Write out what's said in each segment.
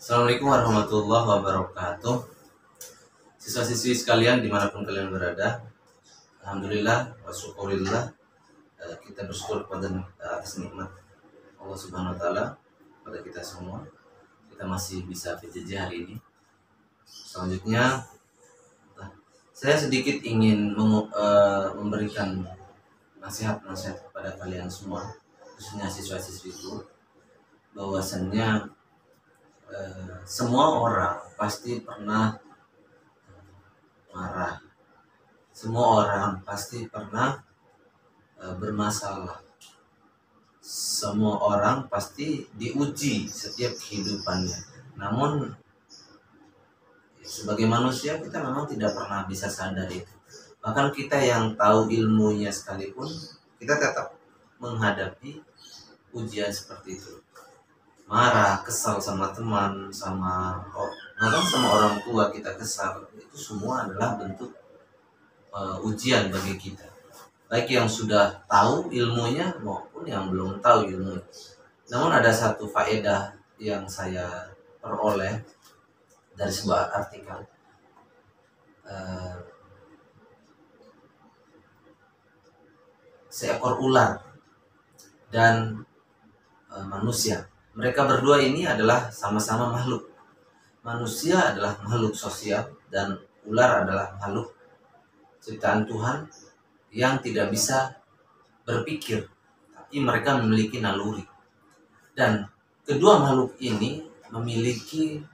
Assalamualaikum warahmatullahi wabarakatuh. Siswa-siswi sekalian dimanapun kalian berada, alhamdulillah wa syukurillah, kita bersyukur pada atas nikmat Allah Subhanahu wa taala pada kita semua. Kita masih bisa PJJ hari ini. Selanjutnya saya sedikit ingin memberikan nasihat-nasihat kepada kalian semua, khususnya siswa-siswi itu, bahwasannya semua orang pasti pernah marah. Semua orang pasti pernah bermasalah. Semua orang pasti diuji setiap kehidupannya. Namun sebagai manusia kita memang tidak pernah bisa sadar itu. Bahkan kita yang tahu ilmunya sekalipun, kita tetap menghadapi ujian seperti itu. Marah, kesal sama teman, bahkan sama orang tua kita kesal, itu semua adalah bentuk ujian bagi kita, baik yang sudah tahu ilmunya maupun yang belum tahu ilmunya. Namun ada satu faedah yang saya peroleh dari sebuah artikel, seekor ular dan manusia. Mereka berdua ini adalah sama-sama makhluk. Manusia adalah makhluk sosial dan ular adalah makhluk ciptaan Tuhan yang tidak bisa berpikir, tapi mereka memiliki naluri. Dan kedua makhluk ini memiliki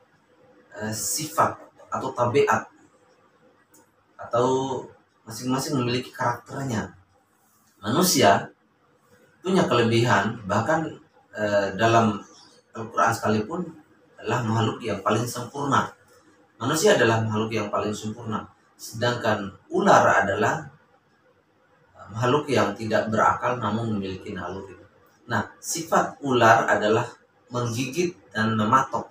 sifat atau tabiat, atau masing-masing memiliki karakternya. Manusia punya kelebihan, bahkan dalam Al-Quran sekalipun adalah makhluk yang paling sempurna. Manusia adalah makhluk yang paling sempurna, sedangkan ular adalah makhluk yang tidak berakal namun memiliki naluri. Nah, sifat ular adalah menggigit dan mematok.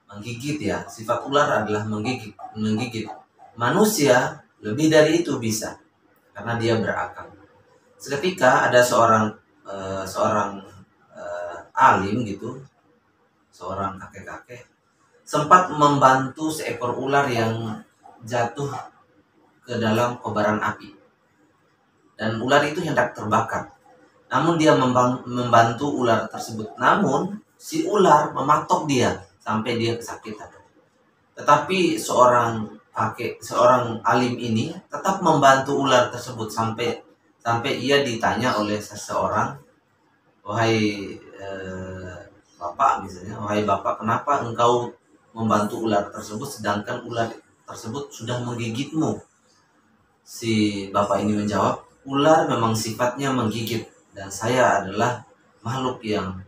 Menggigit ya, sifat ular adalah menggigit. Manusia lebih dari itu bisa, karena dia berakal. Seketika ada seorang alim gitu, seorang kakek-kakek sempat membantu seekor ular yang jatuh ke dalam kobaran api, dan ular itu hendak terbakar. Namun dia membantu ular tersebut, namun si ular mematok dia sampai dia kesakitan. Tetapi seorang alim ini tetap membantu ular tersebut sampai ia ditanya oleh seseorang, "Wahai Bapak," misalnya, "wahai Bapak, kenapa engkau membantu ular tersebut sedangkan ular tersebut sudah menggigitmu?" Si Bapak ini menjawab, "Ular memang sifatnya menggigit, dan saya adalah makhluk yang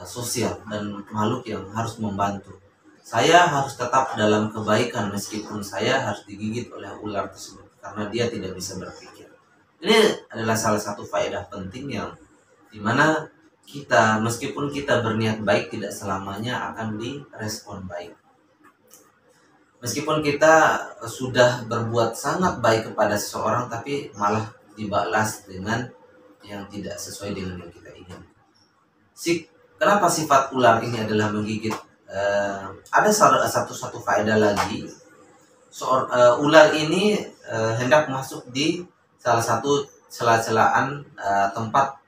sosial dan makhluk yang harus membantu. Saya harus tetap dalam kebaikan meskipun saya harus digigit oleh ular tersebut, karena dia tidak bisa berpikir." Ini adalah salah satu faedah penting yang dimana kita, meskipun kita berniat baik, tidak selamanya akan direspon baik. Meskipun kita sudah berbuat sangat baik kepada seseorang, tapi malah dibalas dengan yang tidak sesuai dengan yang kita inginkan. Kenapa sifat ular ini adalah menggigit? Ada satu faedah lagi. Ular ini hendak masuk di salah satu celah-celahan tempat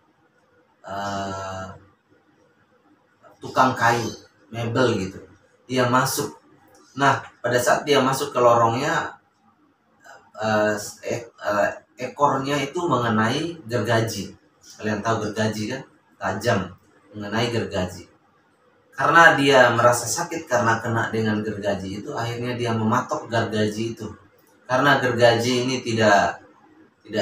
tukang kayu, mebel gitu. Dia masuk. Nah, pada saat dia masuk ke lorongnya, ekornya itu mengenai gergaji. Kalian tahu gergaji kan? Tajam, mengenai gergaji. Karena dia merasa sakit karena kena dengan gergaji itu, akhirnya dia mematok gergaji itu. Karena gergaji ini tidak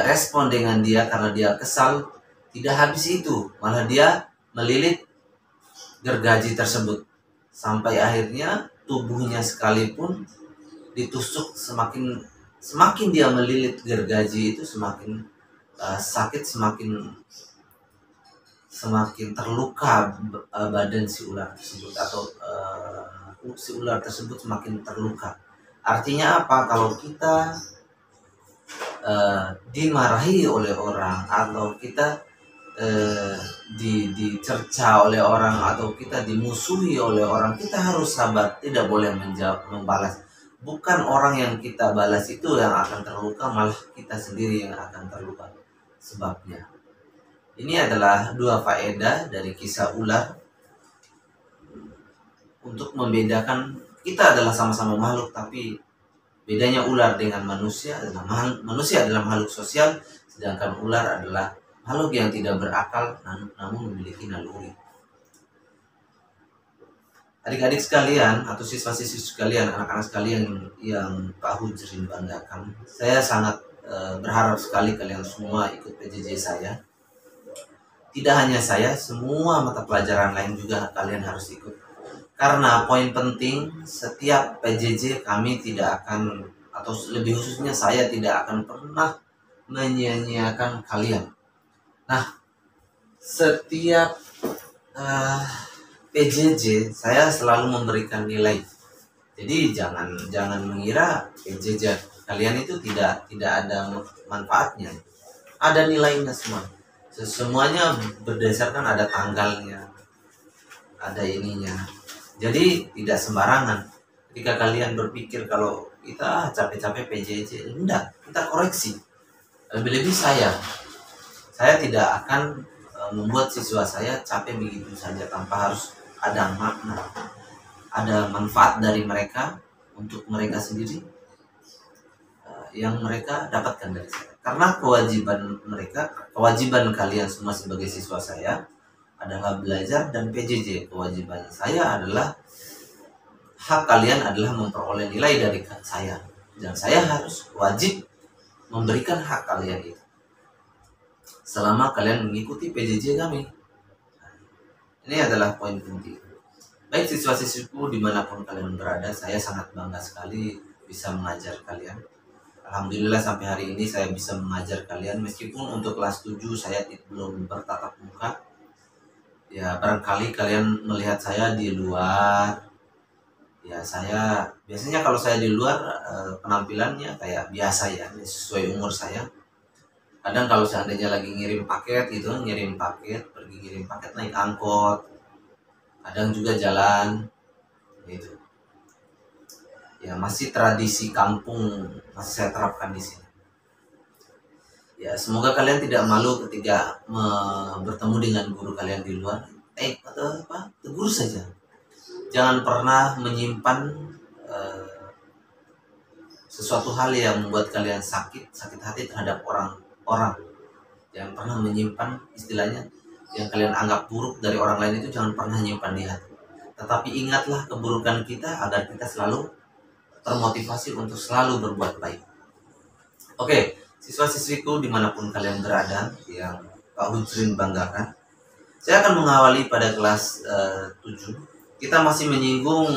respon dengan dia karena dia kesal, tidak habis itu, malah dia melilit gergaji tersebut sampai akhirnya tubuhnya sekalipun ditusuk, semakin dia melilit gergaji itu semakin sakit, semakin terluka badan si ular tersebut, atau si ular tersebut semakin terluka. Artinya apa? Kalau kita dimarahi oleh orang, atau kita dicerca oleh orang atau kita dimusuhi oleh orang, kita harus sabar, tidak boleh membalas. Bukan orang yang kita balas itu yang akan terluka, malah kita sendiri yang akan terluka sebabnya. Ini adalah dua faedah dari kisah ular untuk membedakan kita adalah sama-sama makhluk, tapi bedanya ular dengan manusia adalah manusia adalah makhluk sosial, sedangkan ular adalah makhluk yang tidak berakal namun memiliki naluri. Adik-adik sekalian atau siswa-siswi sekalian, anak-anak sekalian yang Pak Hujrin banggakan, saya sangat berharap sekali kalian semua ikut PJJ saya. Tidak hanya saya, semua mata pelajaran lain juga kalian harus ikut. Karena poin penting, setiap PJJ kami tidak akan, atau lebih khususnya saya tidak akan pernah menyia-nyiakan kalian. Nah, setiap PJJ saya selalu memberikan nilai. Jadi jangan mengira PJJ kalian itu tidak ada manfaatnya. Ada nilainya semua. Semuanya berdasarkan ada tanggalnya, ada ininya. Jadi tidak sembarangan. Ketika kalian berpikir kalau kita capek-capek PJJ, enggak, kita koreksi. Lebih-lebih saya tidak akan membuat siswa saya capek begitu saja tanpa harus ada makna, ada manfaat dari mereka untuk mereka sendiri yang mereka dapatkan dari saya. Karena kewajiban kalian semua sebagai siswa saya adalah belajar, dan PJJ kewajiban saya adalah hak kalian adalah memperoleh nilai dari saya, dan saya harus wajib memberikan hak kalian itu selama kalian mengikuti PJJ kami. Ini adalah poin penting. Baik siswa-siswiku dimanapun kalian berada, saya sangat bangga sekali bisa mengajar kalian. Alhamdulillah sampai hari ini saya bisa mengajar kalian, meskipun untuk kelas 7 saya belum bertatap muka. Ya barangkali kalian melihat saya di luar. Ya saya biasanya kalau saya di luar penampilannya kayak biasa ya, sesuai umur saya. Kadang kalau seandainya lagi ngirim paket gitu, pergi ngirim paket naik angkot, kadang juga jalan gitu. Ya masih tradisi kampung masih saya terapkan di sini. Ya semoga kalian tidak malu ketika bertemu dengan guru kalian di luar. Tegur saja. Jangan pernah menyimpan sesuatu hal yang membuat kalian sakit hati terhadap orang. Jangan pernah menyimpan, istilahnya yang kalian anggap buruk dari orang lain itu jangan pernah menyimpan di hati. Tetapi ingatlah keburukan kita agar kita selalu termotivasi untuk selalu berbuat baik. Oke, siswa-siswiku dimanapun kalian berada yang Pak Hujrin banggakan, saya akan mengawali pada kelas 7. Kita masih menyinggung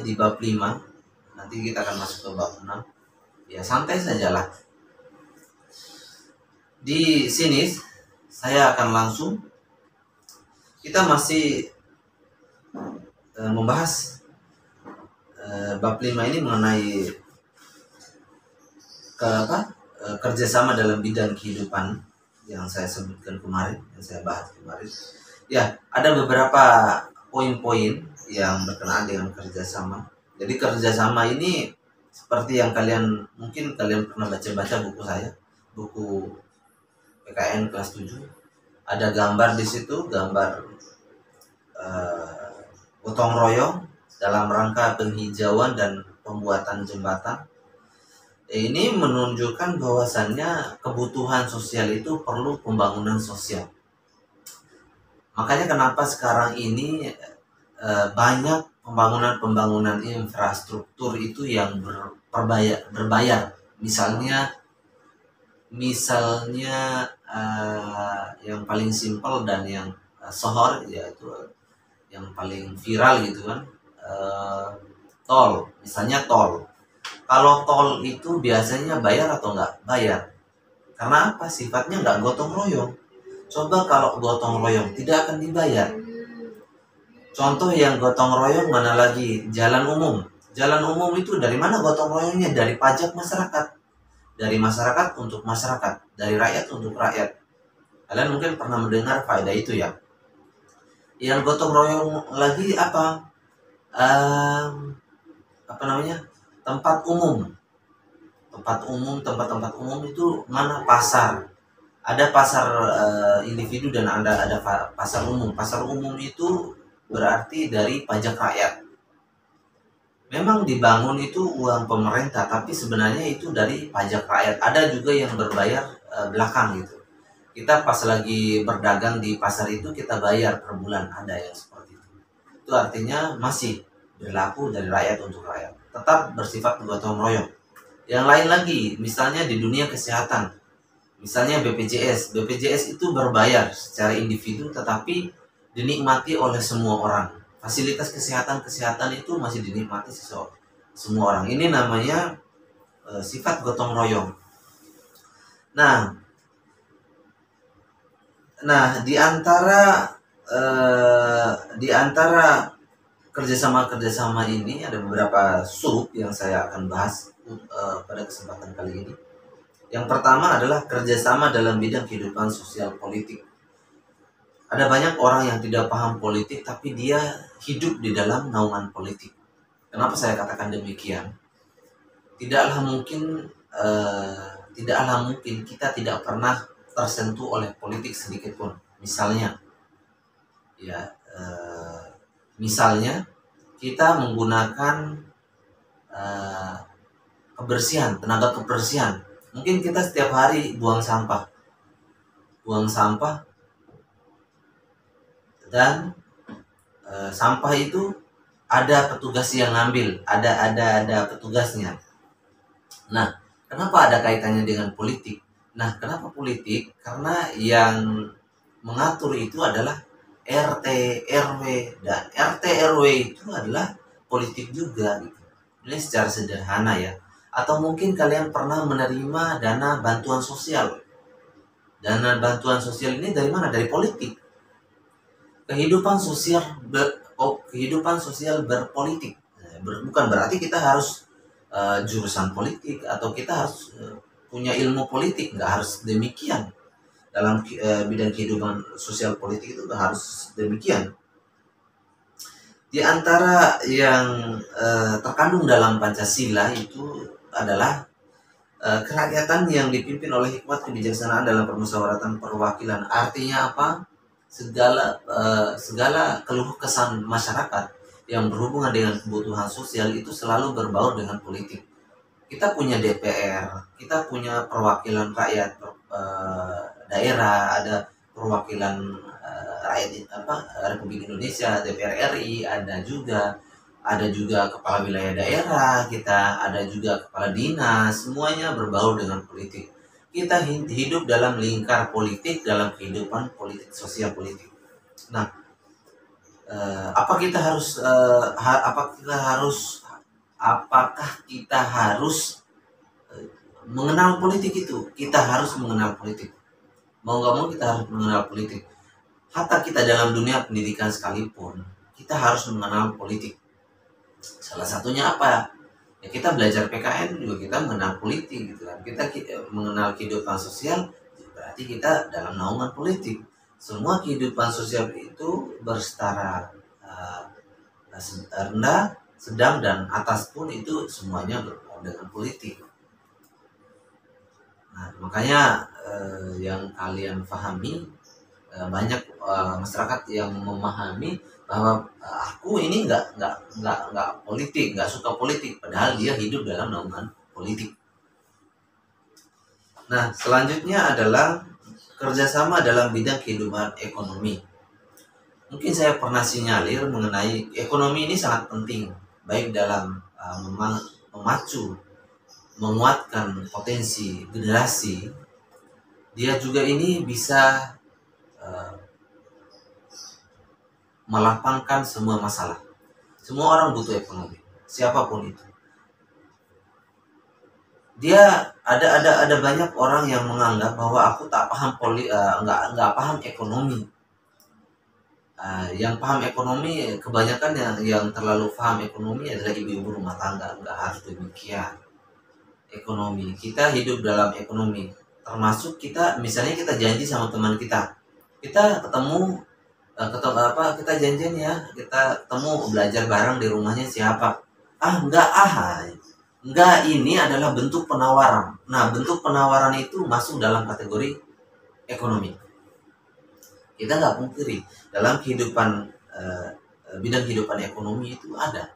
di bab 5. Nanti kita akan masuk ke bab 6. Ya santai sajalah. Di sini saya akan langsung, kita masih membahas bab 5 ini mengenai kerjasama dalam bidang kehidupan yang saya sebutkan kemarin, yang saya bahas kemarin. Ya, ada beberapa poin-poin yang berkenaan dengan kerjasama. Jadi kerjasama ini seperti yang mungkin kalian pernah baca-baca buku saya, buku PKN kelas 7. Ada gambar di situ, gambar gotong royong dalam rangka penghijauan dan pembuatan jembatan. Ini menunjukkan bahwasannya kebutuhan sosial itu perlu pembangunan sosial. Makanya kenapa sekarang ini banyak pembangunan infrastruktur itu yang berbayar. Misalnya yang paling simpel dan yang sohor, yaitu yang paling viral gitu kan, tol. Misalnya tol. Kalau tol itu biasanya bayar atau enggak? Bayar. Karena apa? Sifatnya enggak gotong royong. Coba kalau gotong royong tidak akan dibayar. Contoh yang gotong royong mana lagi? Jalan umum. Jalan umum itu dari mana gotong royongnya? Dari pajak masyarakat. dari masyarakat untuk masyarakat, dari rakyat untuk rakyat. Kalian mungkin pernah mendengar faedah itu ya. Yang gotong royong lagi apa? Apa namanya? Tempat umum. Tempat-tempat umum itu mana? Pasar. Ada pasar individu dan ada pasar umum. Pasar umum itu berarti dari pajak rakyat. Memang dibangun itu uang pemerintah, tapi sebenarnya itu dari pajak rakyat. Ada juga yang berbayar belakang gitu. Kita pas lagi berdagang di pasar itu kita bayar per bulan, ada yang seperti itu. Itu artinya masih berlaku dari rakyat untuk rakyat. Tetap bersifat gotong royong. Yang lain lagi, misalnya di dunia kesehatan. Misalnya BPJS. BPJS itu berbayar secara individu tetapi dinikmati oleh semua orang. Fasilitas kesehatan itu masih dinikmati semua orang. Ini namanya sifat gotong royong. Nah, di antara kerjasama ini ada beberapa sub yang saya akan bahas pada kesempatan kali ini. Yang pertama adalah kerjasama dalam bidang kehidupan sosial politik. Ada banyak orang yang tidak paham politik, tapi dia hidup di dalam naungan politik. Kenapa saya katakan demikian? Tidaklah mungkin kita tidak pernah tersentuh oleh politik sedikit pun. Misalnya kita menggunakan tenaga kebersihan. Mungkin kita setiap hari buang sampah dan sampah itu ada petugas yang ngambil, ada petugasnya. Nah, kenapa ada kaitannya dengan politik? Nah, kenapa politik? Karena yang mengatur itu adalah RT, RW, dan RT, RW itu adalah politik juga gitu. Ini secara sederhana ya. Atau mungkin kalian pernah menerima dana bantuan sosial. Dana bantuan sosial ini dari mana? Dari politik. Kehidupan sosial berpolitik. Bukan berarti kita harus jurusan politik atau kita harus punya ilmu politik, nggak harus demikian. Dalam bidang kehidupan sosial politik itu nggak harus demikian. Di antara yang terkandung dalam Pancasila itu adalah kerakyatan yang dipimpin oleh hikmat kebijaksanaan dalam permusyawaratan perwakilan. Artinya apa? Segala keluh kesah masyarakat yang berhubungan dengan kebutuhan sosial itu selalu berbaur dengan politik. Kita punya DPR, kita punya perwakilan rakyat daerah, ada perwakilan rakyat Republik Indonesia, DPR RI, ada juga kepala wilayah daerah kita, ada juga kepala dinas, semuanya berbaur dengan politik. Kita hidup dalam lingkar politik, dalam kehidupan politik, sosial politik. Nah, apakah kita harus mengenal politik itu? Kita harus mengenal politik. Mau nggak mau kita harus mengenal politik. Hatta kita dalam dunia pendidikan sekalipun, kita harus mengenal politik. Salah satunya apa? Ya kita belajar PKN juga kita mengenal politik gitu kan. Kita mengenal kehidupan sosial berarti kita dalam naungan politik. Semua kehidupan sosial itu bersetara, rendah, sedang dan atas pun itu semuanya berhubungan dengan politik. Nah, makanya yang kalian pahami, banyak masyarakat yang memahami bahwa aku ini nggak politik, nggak suka politik, padahal dia hidup dalam naungan politik. Nah, selanjutnya adalah kerjasama dalam bidang kehidupan ekonomi. Mungkin saya pernah sinyalir mengenai ekonomi ini sangat penting, baik dalam memacu, menguatkan potensi generasi. Dia juga ini bisa melapangkan semua masalah. Semua orang butuh ekonomi, siapapun itu. Dia ada banyak orang yang menganggap bahwa aku tak paham nggak paham ekonomi. Yang paham ekonomi kebanyakan yang terlalu paham ekonomi adalah ibu-ibu rumah tangga. Nggak harus demikian. ekonomi. Kita hidup dalam ekonomi. Termasuk kita, misalnya kita janji sama teman kita. Kita ketemu, kita janjian ya, kita ketemu belajar bareng di rumahnya siapa. Enggak, ini adalah bentuk penawaran. Nah, bentuk penawaran itu masuk dalam kategori ekonomi. Kita nggak pungkiri, dalam kehidupan, bidang kehidupan ekonomi itu ada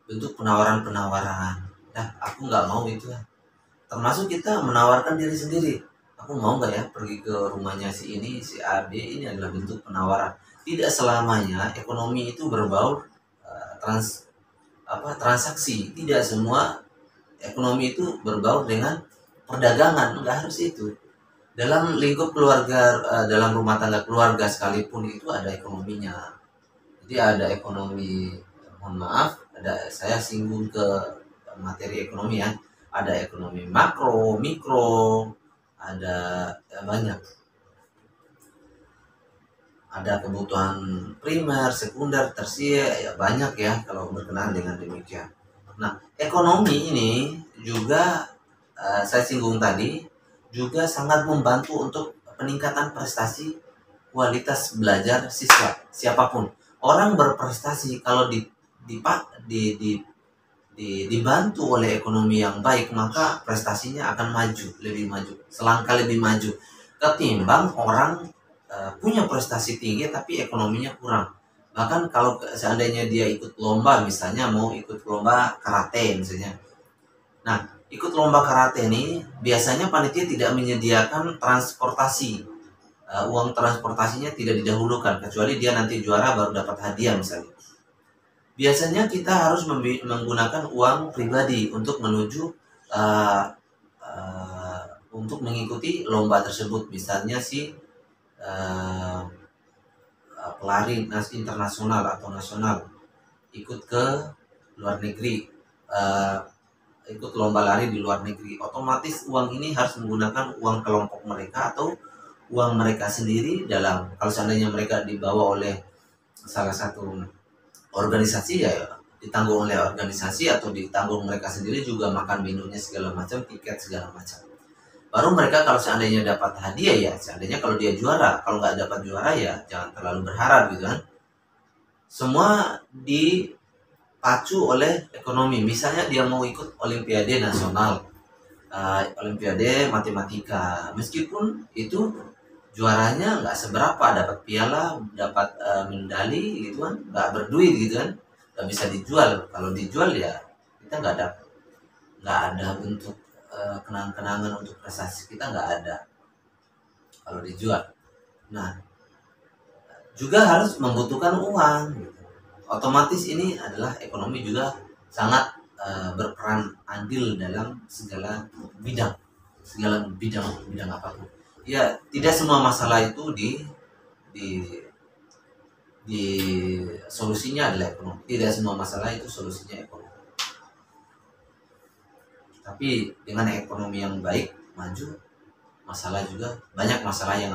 bentuk penawaran-penawaran. Nah, aku nggak mau itu. Termasuk kita menawarkan diri sendiri. Aku mau nggak ya pergi ke rumahnya si ini, si A, B, ini adalah bentuk penawaran. Tidak selamanya ekonomi itu berbau transaksi. Tidak semua ekonomi itu berbau dengan perdagangan, nggak harus itu. Dalam lingkup keluarga, dalam rumah tangga keluarga sekalipun itu ada ekonominya. Jadi ada ekonomi, mohon maaf, saya singgung ke materi ekonomi ya. Ada ekonomi makro, mikro, ada banyak. Ada kebutuhan primer, sekunder, tersier, ya banyak ya kalau berkenaan dengan demikian. Nah, ekonomi ini juga saya singgung tadi juga sangat membantu untuk peningkatan prestasi kualitas belajar siswa siapapun. Orang berprestasi kalau dibantu oleh ekonomi yang baik, maka prestasinya akan lebih maju, selangkah lebih maju ketimbang orang punya prestasi tinggi tapi ekonominya kurang. Bahkan kalau seandainya dia ikut lomba, misalnya mau ikut lomba karate misalnya. Nah, ikut lomba karate ini biasanya panitia tidak menyediakan transportasi. Uang transportasinya tidak didahulukan, kecuali dia nanti juara baru dapat hadiah misalnya. Biasanya kita harus menggunakan uang pribadi untuk menuju untuk mengikuti lomba tersebut. Misalnya pelari internasional atau nasional ikut ke luar negeri, ikut lomba lari di luar negeri, otomatis uang ini harus menggunakan uang kelompok mereka atau uang mereka sendiri. Kalau seandainya mereka dibawa oleh salah satu organisasi, ya ditanggung oleh organisasi atau ditanggung mereka sendiri juga, makan minumnya segala macam, tiket segala macam. Baru mereka kalau seandainya dapat hadiah, ya seandainya kalau dia juara. Kalau nggak dapat juara ya jangan terlalu berharap gitu kan. Semua dipacu oleh ekonomi. Misalnya dia mau ikut olimpiade nasional, olimpiade matematika, meskipun itu juaranya nggak seberapa, dapat piala, dapat medali gitu kan, nggak berduit gitu kan, nggak bisa dijual. Kalau dijual ya kita nggak ada bentuk kenang-kenangan untuk prestasi kita, nggak ada kalau dijual. Nah, juga harus membutuhkan uang gitu. Otomatis ini adalah ekonomi juga sangat berperan andil dalam segala bidang apapun. Ya, tidak semua masalah itu di solusinya adalah ekonomi. Tidak semua masalah itu solusinya ekonomi. Tapi dengan ekonomi yang baik, maju, banyak masalah yang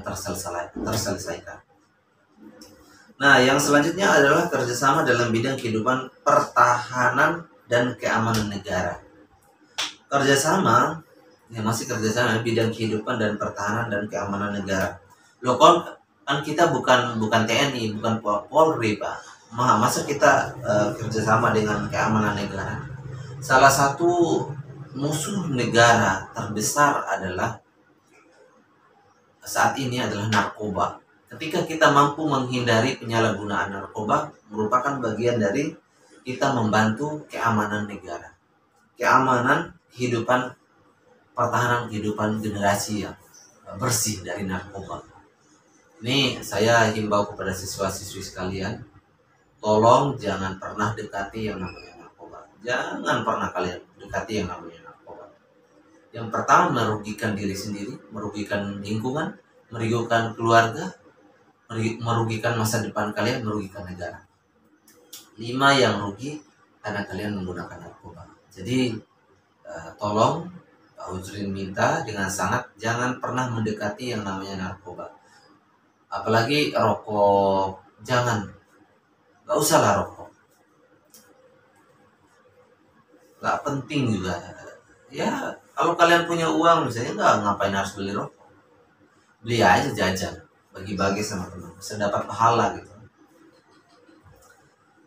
terselesaikan. Nah, yang selanjutnya adalah kerjasama dalam bidang kehidupan pertahanan dan keamanan negara. Kerjasama bidang kehidupan dan pertahanan dan keamanan negara. Loh, kan kita bukan TNI, bukan Polri, Pak. Masa kita kerjasama dengan keamanan negara? Salah satu musuh negara terbesar saat ini adalah narkoba. Ketika kita mampu menghindari penyalahgunaan narkoba, merupakan bagian dari kita membantu keamanan negara, keamanan kehidupan, pertahanan kehidupan generasi yang bersih dari narkoba. Ini saya himbau kepada siswa-siswi sekalian, tolong jangan pernah dekati yang namanya narkoba. Jangan pernah kalian dekati yang namanya narkoba. Yang pertama, merugikan diri sendiri, merugikan lingkungan, merugikan keluarga, merugikan masa depan kalian, merugikan negara. 5 yang rugi karena kalian menggunakan narkoba. Jadi tolong Pak Hujrin minta dengan sangat, jangan pernah mendekati yang namanya narkoba. Apalagi rokok, gak usah lah rokok. Gak penting juga Ya kalau kalian punya uang misalnya, nggak ngapain harus beli rokok, beli aja jajan, bagi-bagi sama teman, bisa dapat pahala gitu.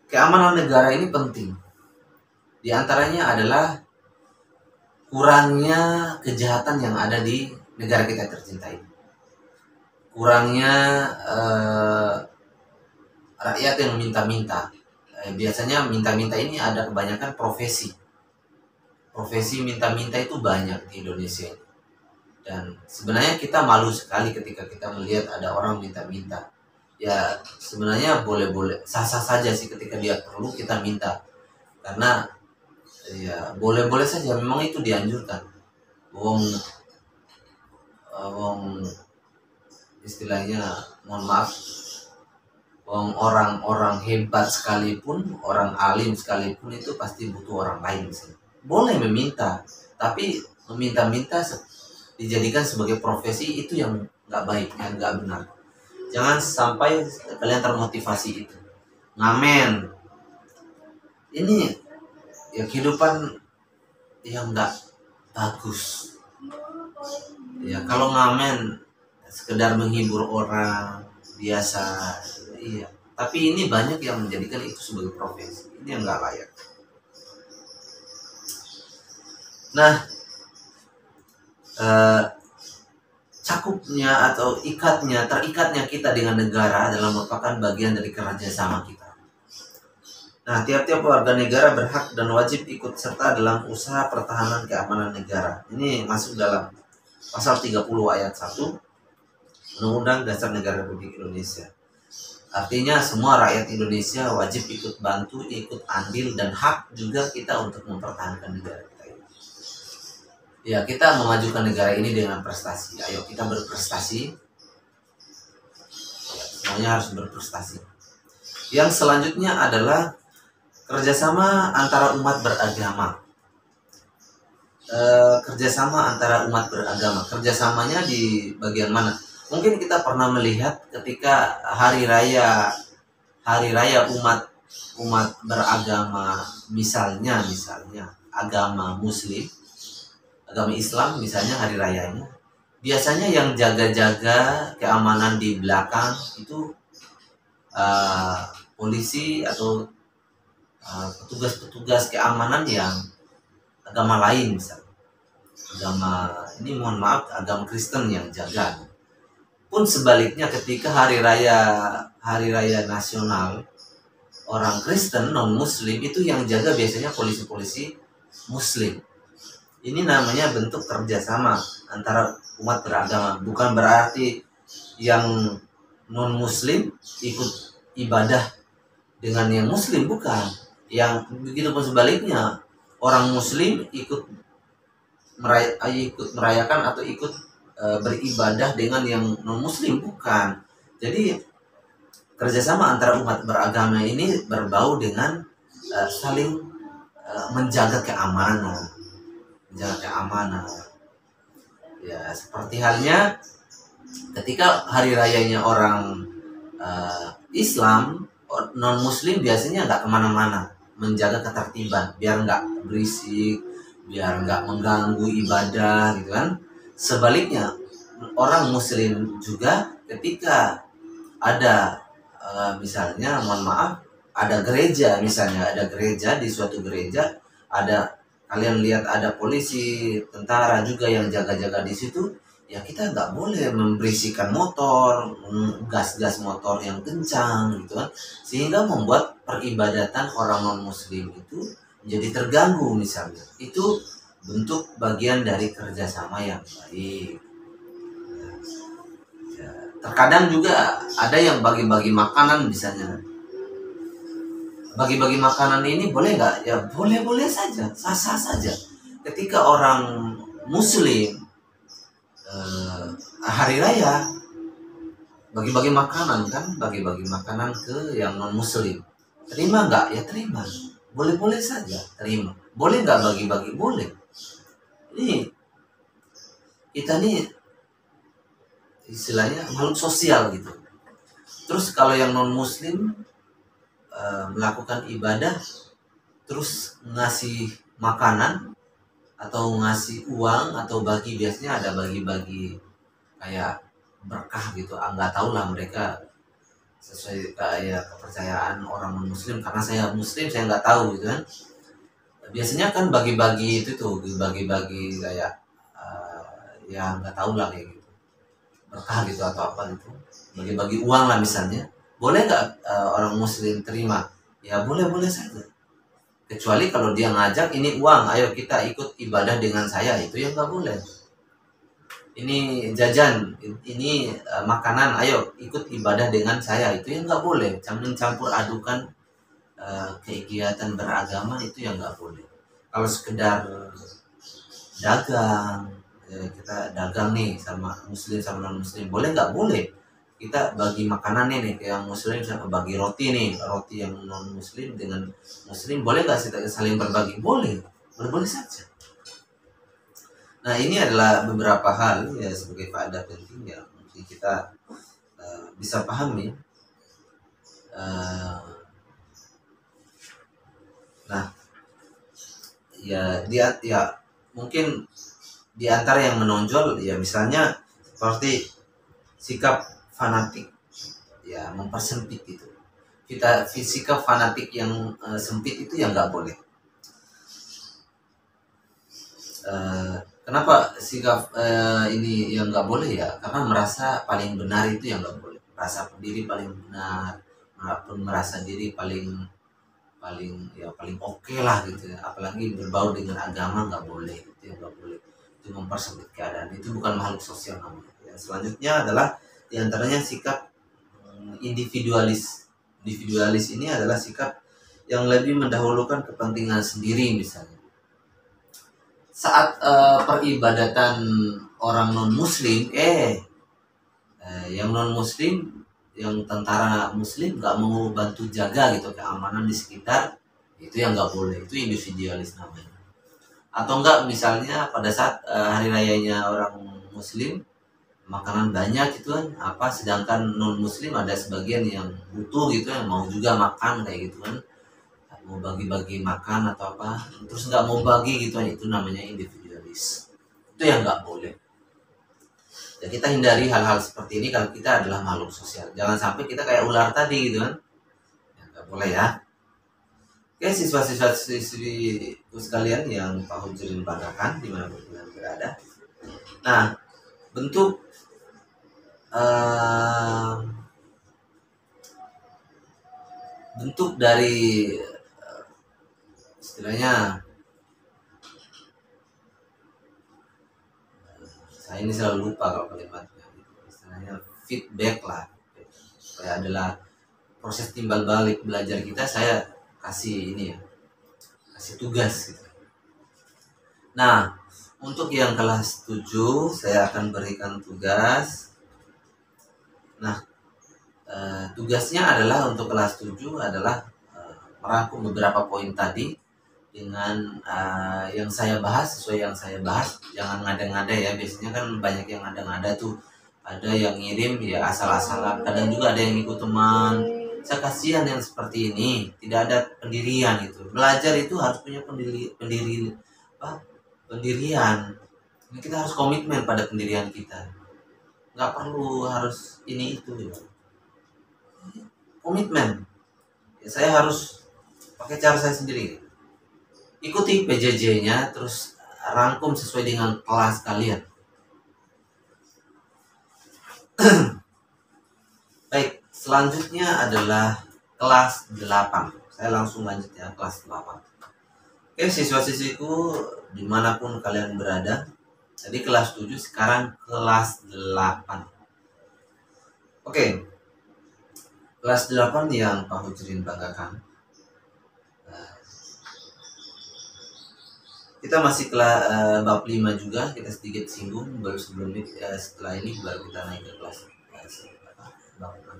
Keamanan negara ini penting. Di antaranya adalah kurangnya kejahatan yang ada di negara kita tercinta ini. Kurangnya rakyat yang minta-minta. Biasanya minta-minta ini ada kebanyakan profesi. Profesi minta-minta itu banyak di Indonesia ini. Dan sebenarnya kita malu sekali ketika kita melihat ada orang minta-minta. Ya sebenarnya boleh-boleh, sah-sah saja sih ketika dia perlu kita minta. Karena ya boleh-boleh saja, memang itu dianjurkan. Wong istilahnya, mohon maaf, wong orang-orang hebat sekalipun, orang alim sekalipun itu pasti butuh orang lain sih. Boleh meminta, tapi meminta-minta dijadikan sebagai profesi itu yang nggak baik, yang nggak benar. Jangan sampai kalian termotivasi itu. Ngamen, ini ya kehidupan yang nggak bagus. Ya kalau ngamen sekedar menghibur orang biasa, iya. Tapi ini banyak yang menjadikan itu sebagai profesi. Ini yang nggak layak. Nah, cakupnya atau terikatnya kita dengan negara adalah merupakan bagian dari kerjasama kita. Nah, tiap-tiap warga negara berhak dan wajib ikut serta dalam usaha pertahanan keamanan negara. Ini masuk dalam pasal 30 ayat 1 Undang-Undang Dasar Negara Republik Indonesia. Artinya semua rakyat Indonesia wajib ikut bantu, ikut andil, dan hak juga kita untuk mempertahankan negara kita ini. Ya, kita memajukan negara ini dengan prestasi. Ayo kita berprestasi. Ya, semuanya harus berprestasi. Yang selanjutnya adalah kerjasama antara umat beragama. Kerjasama antara umat beragama. Kerjasamanya di bagian mana? Mungkin kita pernah melihat ketika hari raya umat beragama, misalnya agama Muslim, agama Islam misalnya hari rayanya, biasanya yang jaga-jaga keamanan di belakang itu polisi atau petugas-petugas keamanan yang agama lain, misalnya agama Kristen yang jaga. Pun sebaliknya ketika hari raya nasional orang Kristen non Muslim itu yang jaga biasanya polisi-polisi Muslim. Ini namanya bentuk kerjasama antara umat beragama. Bukan berarti yang non Muslim ikut ibadah dengan yang Muslim, bukan. Yang begitu pun sebaliknya, orang Muslim ikut merayakan atau ikut beribadah dengan yang non Muslim, bukan. Jadi kerjasama antara umat beragama ini berbau dengan saling menjaga keamanan, ya seperti halnya ketika hari rayanya orang Islam, non Muslim biasanya nggak kemana-mana, menjaga ketertiban biar nggak berisik, biar nggak mengganggu ibadah gitu kan. Sebaliknya orang Muslim juga ketika ada misalnya, mohon maaf, ada gereja di suatu gereja, kalian lihat ada polisi, tentara juga yang jaga-jaga di situ, ya kita nggak boleh memberisikan motor, gas motor yang kencang gitu kan, sehingga membuat peribadatan orang non Muslim itu menjadi terganggu misalnya. Itu bentuk bagian dari kerjasama yang baik. Ya, terkadang juga ada yang bagi-bagi makanan misalnya. Bagi-bagi makanan ini boleh nggak? Ya boleh-boleh saja, sah-sah saja. Ketika orang Muslim hari raya bagi-bagi makanan ke yang non Muslim, terima nggak? Ya terima, boleh-boleh saja terima. Boleh nggak bagi-bagi? Boleh. Ini kita nih istilahnya makhluk sosial gitu. Terus kalau yang non Muslim melakukan ibadah terus ngasih makanan, atau ngasih uang atau bagi, biasanya ada bagi-bagi kayak berkah gitu. Nggak tahu lah mereka sesuai kayak kepercayaan orang muslim, karena saya muslim saya nggak tahu gitu kan. Biasanya kan bagi-bagi itu tuh, bagi-bagi kayak ya nggak tahu lah kayak gitu, berkah gitu atau apa gitu, bagi-bagi uang lah misalnya. Boleh nggak orang muslim terima? Ya boleh-boleh saja, kecuali kalau dia ngajak ini uang, ayo kita ikut ibadah dengan saya, itu yang nggak boleh. Ini jajan, ini makanan, ayo ikut ibadah dengan saya, itu yang nggak boleh. Campur adukan kegiatan beragama, itu yang nggak boleh. Kalau sekedar dagang, kita dagang nih sama muslim sama non muslim, boleh nggak? Boleh. Kita bagi makanan nih ke yang muslim, sama bagi roti nih, roti yang non muslim dengan muslim, boleh nggak kita saling berbagi? Boleh, boleh saja. Nah, ini adalah beberapa hal ya sebagai faedah penting yang mungkin kita bisa pahami. Nah, ya mungkin di antara yang menonjol ya misalnya seperti sikap fanatik, ya mempersempit itu. Sikap fanatik yang sempit itu yang nggak boleh. Kenapa sikap ini yang nggak boleh ya? Karena merasa paling benar itu yang nggak boleh. Merasa diri paling benar, pun merasa diri paling oke lah gitu ya. Apalagi berbau dengan agama, nggak boleh, itu yang nggak boleh. Itu mempersempit keadaan. Itu bukan makhluk sosial namanya. Yang selanjutnya adalah diantaranya sikap individualis. Individualis ini adalah sikap yang lebih mendahulukan kepentingan sendiri misalnya. Saat peribadatan orang non muslim, yang non muslim, yang tentara muslim nggak mau bantu jaga gitu keamanan di sekitar, itu yang nggak boleh. Itu individualis namanya. Atau enggak misalnya pada saat hari rayanya orang muslim, makanan banyak gitu kan, sedangkan non muslim ada sebagian yang butuh gitu, yang mau juga makan kayak gitu kan, mau bagi-bagi makan atau apa, terus nggak mau bagi gitu, itu namanya individualis. Itu yang nggak boleh. Ya, kita hindari hal-hal seperti ini kalau kita adalah makhluk sosial. Jangan sampai kita kayak ular tadi gitu kan, ya, nggak boleh ya. Oke, siswa-siswi sekalian yang Pak Hujrin banggakan dimanapun kalian berada. Nah, bentuk bentuk dari istilahnya, saya ini selalu lupa kalau kalimatnya, istilahnya feedback lah, supaya adalah proses timbal balik belajar kita. Saya kasih ini ya, kasih tugas gitu. Nah, untuk yang kelas 7 saya akan berikan tugas. Nah, tugasnya adalah untuk kelas 7 adalah merangkum beberapa poin tadi dengan yang saya bahas, sesuai yang saya bahas. Jangan ngada-ngada ya, biasanya kan banyak yang ngada-ngada tuh, ada yang ngirim ya asal-asalan, kadang juga ada yang ikut teman. Saya kasihan yang seperti ini, tidak ada pendirian itu. Belajar itu harus punya pendirian. Ini kita harus komitmen pada pendirian kita, nggak perlu harus ini itu ya. Komitmen ya, saya harus pakai cara saya sendiri. Ikuti PJJ-nya, terus rangkum sesuai dengan kelas kalian. Baik, selanjutnya adalah kelas 8. Saya langsung lanjut ya, kelas 8. Oke, siswa-siswiku dimanapun kalian berada. Jadi kelas 7, sekarang kelas 8. Oke, kelas 8 yang Pak Hujrin banggakan. Kita masih bab 5 juga, kita sedikit singgung baru sebelum ini, setelah ini baru kita naik ke kelas bab 6.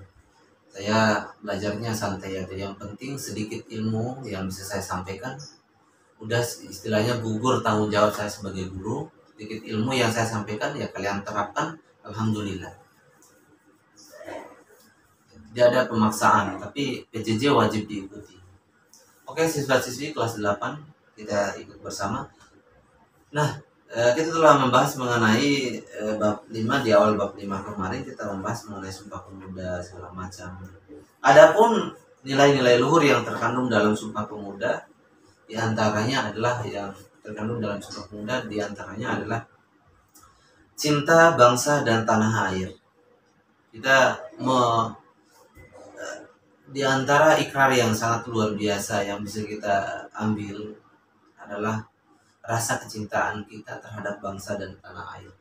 Saya belajarnya santai aja, yang penting sedikit ilmu yang bisa saya sampaikan. Udah istilahnya gugur tanggung jawab saya sebagai guru. Sedikit ilmu yang saya sampaikan ya kalian terapkan, alhamdulillah. Tidak ada pemaksaan, tapi PJJ wajib diikuti. Oke, siswa-siswi kelas 8, kita ikut bersama. Nah, kita telah membahas mengenai bab 5. Di awal bab 5 kemarin kita membahas mengenai Sumpah Pemuda segala macam. Adapun nilai-nilai luhur yang terkandung dalam Sumpah Pemuda, di antaranya adalah yang terkandung dalam Sumpah Pemuda, di antaranya adalah cinta bangsa dan tanah air. Kita di antara ikrar yang sangat luar biasa yang bisa kita ambil adalah rasa kecintaan kita terhadap bangsa dan tanah air.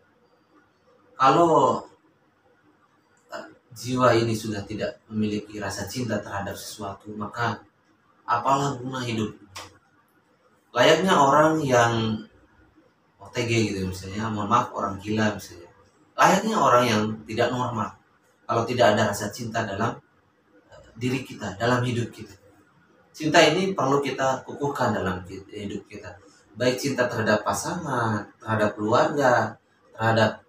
Kalau jiwa ini sudah tidak memiliki rasa cinta terhadap sesuatu, maka apalah guna hidup? Layaknya orang yang OTG gitu misalnya, mohon maaf, orang gila misalnya. Layaknya orang yang tidak normal kalau tidak ada rasa cinta dalam diri kita, dalam hidup kita. Cinta ini perlu kita kukuhkan dalam hidup kita. Baik cinta terhadap pasangan, terhadap keluarga, terhadap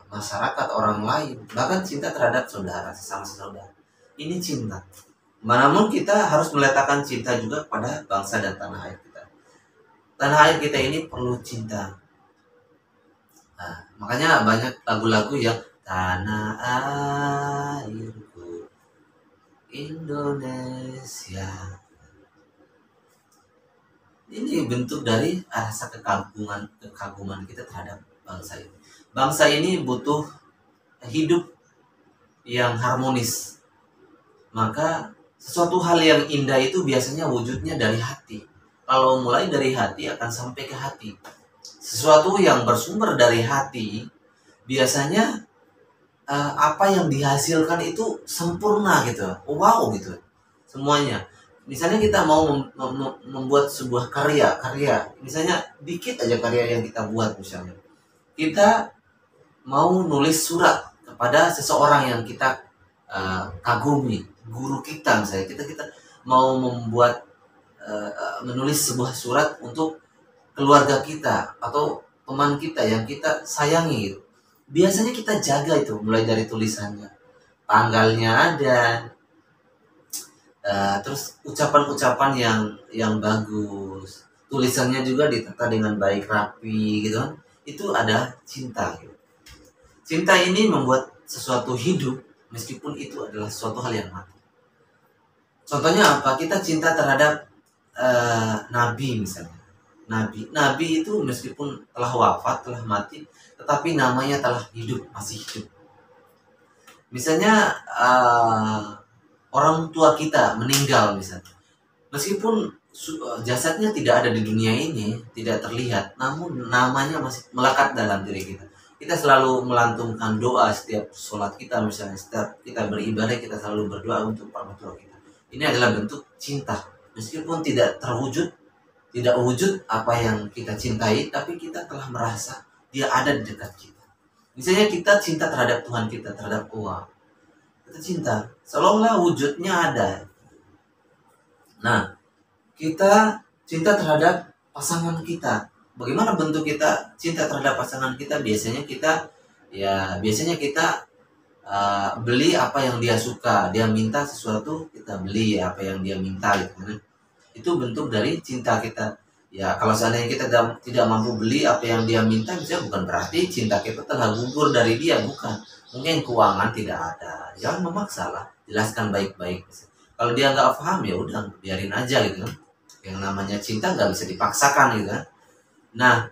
masyarakat, orang lain, bahkan cinta terhadap saudara, sesama saudara. Ini cinta. Namun kita harus meletakkan cinta juga pada bangsa dan tanah air kita. Tanah air kita ini perlu cinta. Nah, makanya banyak lagu-lagu yang tanah airku Indonesia. Ini bentuk dari rasa kekaguman kita terhadap bangsa ini. Bangsa ini butuh hidup yang harmonis. Maka sesuatu hal yang indah itu biasanya wujudnya dari hati. Kalau mulai dari hati akan sampai ke hati. Sesuatu yang bersumber dari hati biasanya apa yang dihasilkan itu sempurna gitu. Wow gitu. Semuanya. Misalnya kita mau membuat sebuah karya, misalnya dikit aja karya yang kita buat misalnya. Kita mau nulis surat kepada seseorang yang kita kagumi, guru kita misalnya, kita mau membuat menulis sebuah surat untuk keluarga kita atau teman kita yang kita sayangi gitu. Biasanya kita jaga itu mulai dari tulisannya, tanggalnya ada, terus ucapan-ucapan yang bagus, tulisannya juga ditata dengan baik, rapi gitu kan. Itu ada cinta gitu. Cinta ini membuat sesuatu hidup meskipun itu adalah suatu hal yang mati. Contohnya apa? Kita cinta terhadap nabi misalnya. Nabi itu meskipun telah wafat, telah mati, tetapi namanya telah hidup, masih hidup. Misalnya orang tua kita meninggal misalnya. Meskipun jasadnya tidak ada di dunia ini, tidak terlihat, namun namanya masih melekat dalam diri kita. Kita selalu melantunkan doa setiap sholat kita misalnya, setiap kita beribadah kita selalu berdoa untuk orang tua kita. Ini adalah bentuk cinta. Meskipun tidak terwujud, tidak wujud apa yang kita cintai, tapi kita telah merasa dia ada di dekat kita. Misalnya kita cinta terhadap Tuhan kita, terhadap uang. Kita cinta, seolah-olah wujudnya ada. Nah, kita cinta terhadap pasangan kita. Bagaimana bentuk kita cinta terhadap pasangan kita? Biasanya kita beli apa yang dia suka. Dia minta sesuatu, kita beli apa yang dia minta gitu. Itu bentuk dari cinta kita. Ya, kalau seandainya kita tidak mampu beli apa yang dia minta, bisa bukan berarti cinta kita telah gugur dari dia, bukan. Mungkin keuangan tidak ada. Jangan memaksa lah, jelaskan baik-baik. Kalau dia nggak paham ya udah biarin aja gitu kan. Yang namanya cinta nggak bisa dipaksakan gitu kan. Nah,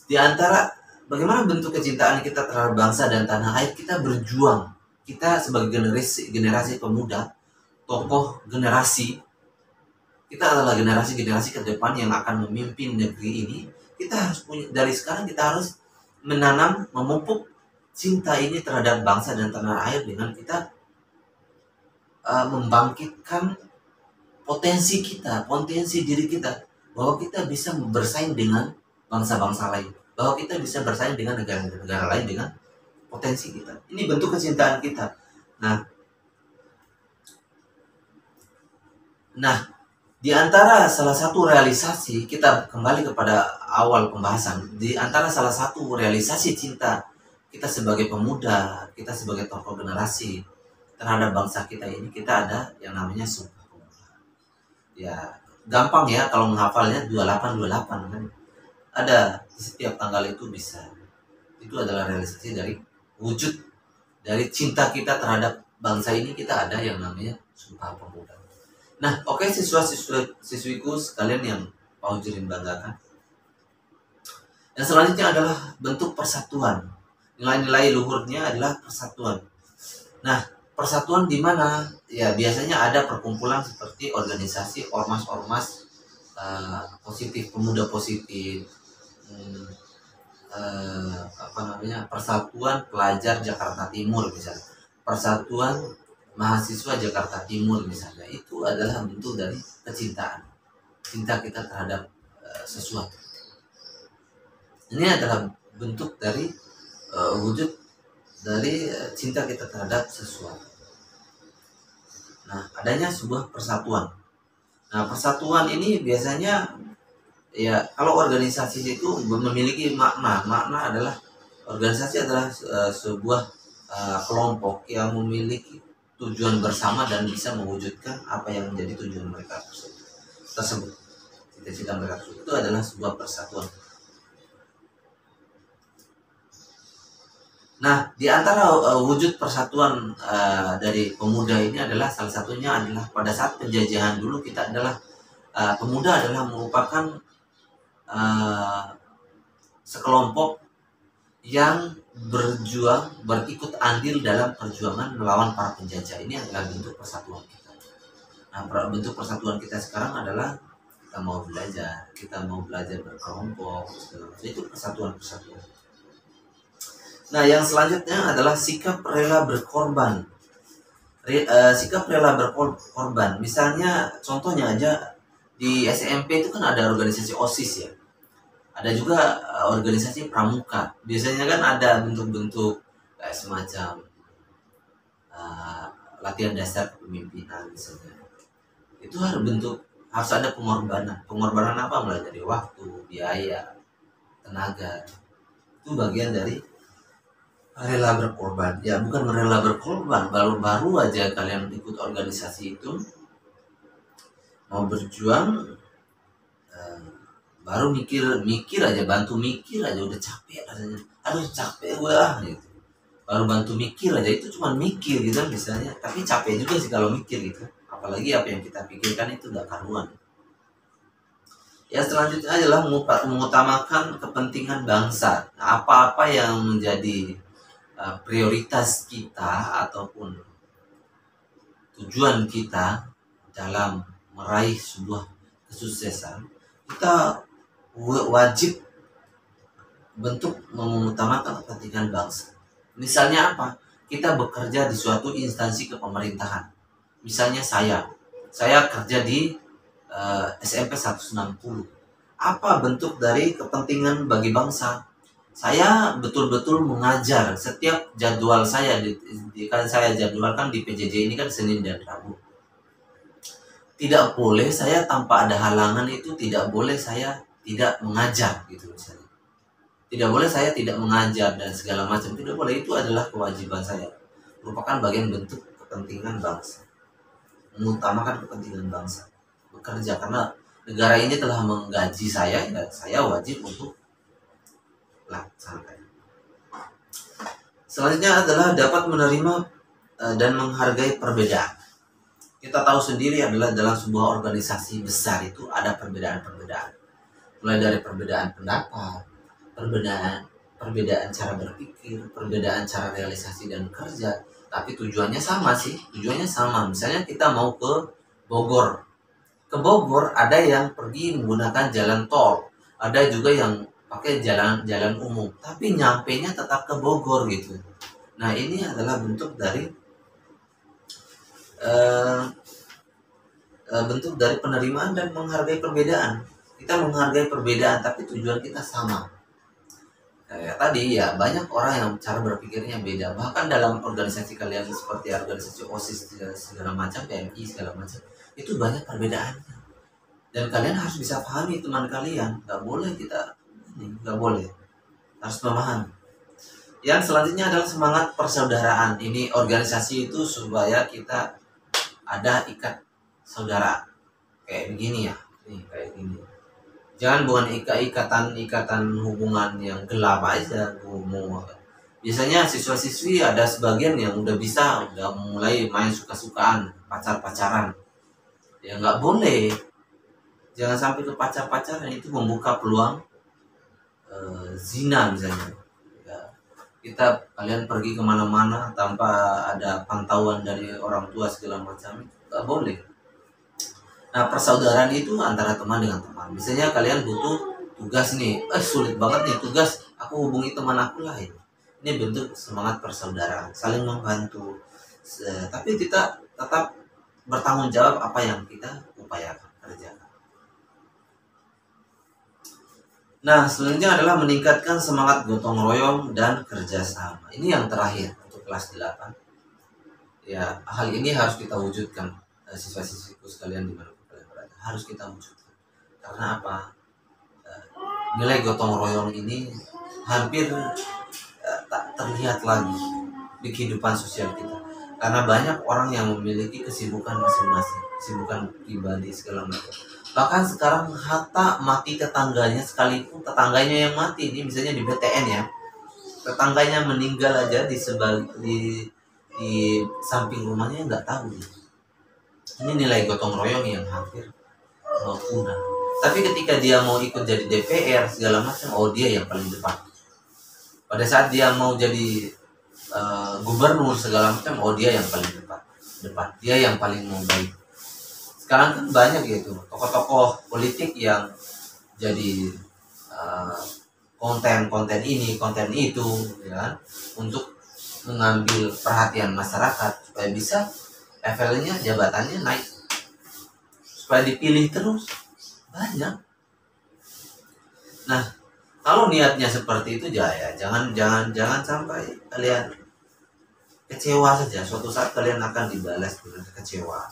di antara bagaimana bentuk kecintaan kita terhadap bangsa dan tanah air, kita berjuang. Kita sebagai generasi pemuda, tokoh generasi, kita adalah generasi ke depan yang akan memimpin negeri ini. Kita harus punya, dari sekarang kita harus menanam, memupuk cinta ini terhadap bangsa dan tanah air dengan kita membangkitkan potensi kita, potensi diri kita, bahwa kita bisa bersaing dengan bangsa-bangsa lain, bahwa kita bisa bersaing dengan negara-negara lain dengan potensi kita. Ini bentuk kecintaan kita. Nah, di antara salah satu realisasi, kita kembali kepada awal pembahasan, di antara salah satu realisasi cinta kita sebagai pemuda, kita sebagai tokoh generasi terhadap bangsa kita ini, kita ada yang namanya Sumpah Pemuda. Ya, gampang ya kalau menghafalnya 28 kan. ada di setiap tanggal itu bisa. Itu adalah realisasi dari wujud dari cinta kita terhadap bangsa ini. Kita ada yang namanya Sumpah Pemuda. Nah, oke, siswiku sekalian yang Pak Hujirin banggakan. Yang selanjutnya adalah bentuk persatuan. Nilai-nilai luhurnya adalah persatuan. Nah, persatuan di mana? Ya, biasanya ada perkumpulan seperti organisasi ormas-ormas positif, pemuda positif, Persatuan Pelajar Jakarta Timur misalnya, Persatuan Mahasiswa Jakarta Timur misalnya. Itu adalah bentuk dari kecintaan, cinta kita terhadap sesuatu. Ini adalah bentuk dari wujud dari cinta kita terhadap sesuatu. Nah, adanya sebuah persatuan. Nah, persatuan ini biasanya ya, kalau organisasi itu memiliki makna. Makna adalah organisasi adalah sebuah kelompok yang memiliki tujuan bersama dan bisa mewujudkan apa yang menjadi tujuan mereka tersebut. Cita-cita mereka tersebut itu adalah sebuah persatuan. Nah, di antara wujud persatuan dari pemuda ini adalah salah satunya adalah pada saat penjajahan dulu kita adalah pemuda adalah merupakan sekelompok yang berikut andil dalam perjuangan melawan para penjajah. Ini adalah bentuk persatuan kita. Nah, bentuk persatuan kita sekarang adalah kita mau belajar berkelompok, itu persatuan. Nah, yang selanjutnya adalah sikap rela berkorban. Sikap rela berkorban. Misalnya, contohnya aja di SMP itu kan ada organisasi OSIS ya. Ada juga organisasi pramuka. Biasanya kan ada bentuk-bentuk kayak semacam latihan dasar kepemimpinan misalnya. Itu harus ada pengorbanan. Pengorbanan apa? Mulai dari waktu, biaya, tenaga. Itu bagian dari rela berkorban. Ya, bukan rela berkorban, baru aja kalian ikut organisasi itu mau berjuang, baru mikir aja, bantu mikir aja udah capek rasanya. Aduh, capek gue gitu. Baru bantu mikir aja, itu cuma mikir gitu misalnya, tapi capek juga sih kalau mikir gitu. Apalagi apa yang kita pikirkan itu gak karuan. Yang selanjutnya adalah mengutamakan kepentingan bangsa. Nah, apa-apa yang menjadi prioritas kita ataupun tujuan kita dalam meraih sebuah kesuksesan, kita wajib bentuk mengutamakan kepentingan bangsa. Misalnya apa? Kita bekerja di suatu instansi kepemerintahan. Misalnya saya kerja di SMP 160. Apa bentuk dari kepentingan bagi bangsa? Saya betul-betul mengajar. Setiap jadwal saya kan saya jadwalkan di PJJ ini kan Senin dan Rabu. Tidak boleh saya tanpa ada halangan, itu tidak boleh saya tidak mengajar gitu misalnya. Tidak boleh saya tidak mengajar dan segala macam, tidak boleh. Itu adalah kewajiban saya. Merupakan bagian bentuk kepentingan bangsa. Mengutamakan kepentingan bangsa. Bekerja karena negara ini telah menggaji saya dan saya wajib untuk laksanakan. Selanjutnya adalah dapat menerima dan menghargai perbedaan. Kita tahu sendiri adalah dalam sebuah organisasi besar itu ada perbedaan-perbedaan. Mulai dari perbedaan pendapat, perbedaan cara berpikir, perbedaan cara realisasi dan kerja, tapi tujuannya sama sih. Tujuannya sama. Misalnya kita mau ke Bogor. Ke Bogor ada yang pergi menggunakan jalan tol, ada juga yang pakai jalan umum, tapi nyampenya tetap ke Bogor gitu. Nah, ini adalah bentuk dari penerimaan dan menghargai perbedaan. Kita menghargai perbedaan, tapi tujuan kita sama. Kayak tadi ya, banyak orang yang cara berpikirnya beda. Bahkan dalam organisasi kalian seperti organisasi OSIS segala macam, PMI segala macam, itu banyak perbedaannya. Dan kalian harus bisa pahami teman kalian. Gak boleh harus memahami. Yang selanjutnya adalah semangat persaudaraan. Ini organisasi itu supaya kita ada ikat saudara. Kayak begini ya. Nih, kayak gini. Jangan bukan ikatan hubungan yang gelap aja. Biasanya siswa-siswi ada sebagian yang udah mulai main suka-sukaan, pacaran. Ya nggak boleh. Jangan sampai ke pacaran, itu membuka peluang zina misalnya. Ya, kalian pergi kemana-mana tanpa ada pantauan dari orang tua segala macam, nggak boleh. Nah, persaudaraan itu antara teman dengan teman. Misalnya kalian butuh tugas nih, sulit banget nih tugas, aku hubungi teman aku lah ini. Ini bentuk semangat persaudaraan, saling membantu. Tapi kita tetap bertanggung jawab apa yang kita upayakan kerjakan. Nah, selanjutnya adalah meningkatkan semangat gotong royong dan kerjasama. Ini yang terakhir untuk kelas 8. Ya, hal ini harus kita wujudkan, siswa-siswiku sekalian dimanapun kalian berada. Harus kita wujudkan. Karena apa? Nilai gotong royong ini hampir tak terlihat lagi di kehidupan sosial kita. Karena banyak orang yang memiliki kesibukan masing-masing, kesibukan pribadi segala macam. Bahkan sekarang hatta mati tetangganya, sekalipun tetangganya yang mati, ini misalnya di BTN ya, tetangganya meninggal aja di samping rumahnya nggak tahu. Ini nilai gotong royong yang hampir punah. Tapi ketika dia mau ikut jadi DPR segala macam, dia yang paling depan. Pada saat dia mau jadi gubernur segala macam, dia yang paling depan. Dia yang paling mau baik. Sekarang kan banyak gitu tokoh-tokoh politik yang jadi konten ini, konten itu, ya, untuk mengambil perhatian masyarakat supaya bisa levelnya, jabatannya naik, supaya dipilih terus banyak. Nah, kalau niatnya seperti itu jangan sampai kalian kecewa saja. Suatu saat kalian akan dibalas dengan kecewa.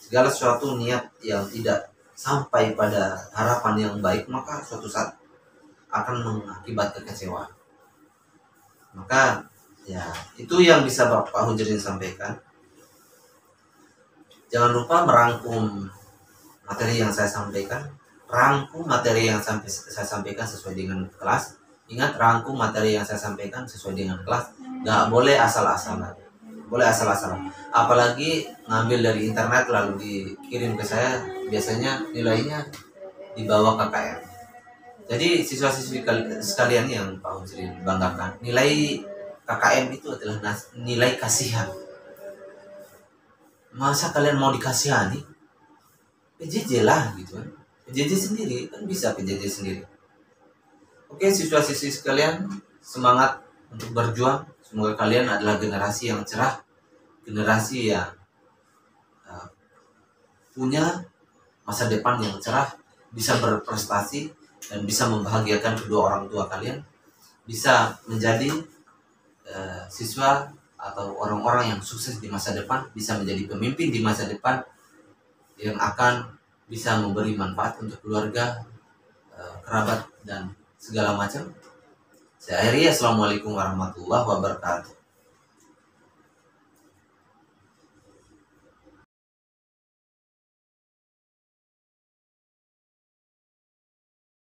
Segala sesuatu niat yang tidak sampai pada harapan yang baik, maka suatu saat akan mengakibatkan kekecewaan. Maka ya itu yang bisa Bapak Hujrin sampaikan. Jangan lupa merangkum materi yang saya sampaikan. Rangkum materi yang saya sampaikan sesuai dengan kelas. Ingat, rangkum materi yang saya sampaikan sesuai dengan kelas. Nggak boleh asal-asalan. Apalagi ngambil dari internet lalu dikirim ke saya, biasanya nilainya di bawah KKM. Jadi siswa-siswi sekalian yang Pak Hujrin banggakan, nilai KKM itu adalah nilai kasihan. Masa kalian mau dikasihani? PJJ lah gitu kan. PJJ sendiri kan bisa PJJ sendiri. Oke, siswa-siswi sekalian, semangat untuk berjuang. Semoga kalian adalah generasi yang cerah, generasi yang punya masa depan yang cerah, bisa berprestasi dan bisa membahagiakan kedua orang tua kalian, bisa menjadi siswa atau orang-orang yang sukses di masa depan, bisa menjadi pemimpin di masa depan yang akan bisa memberi manfaat untuk keluarga, kerabat dan segala macam. Saya akhiri, assalamualaikum warahmatullahi wabarakatuh.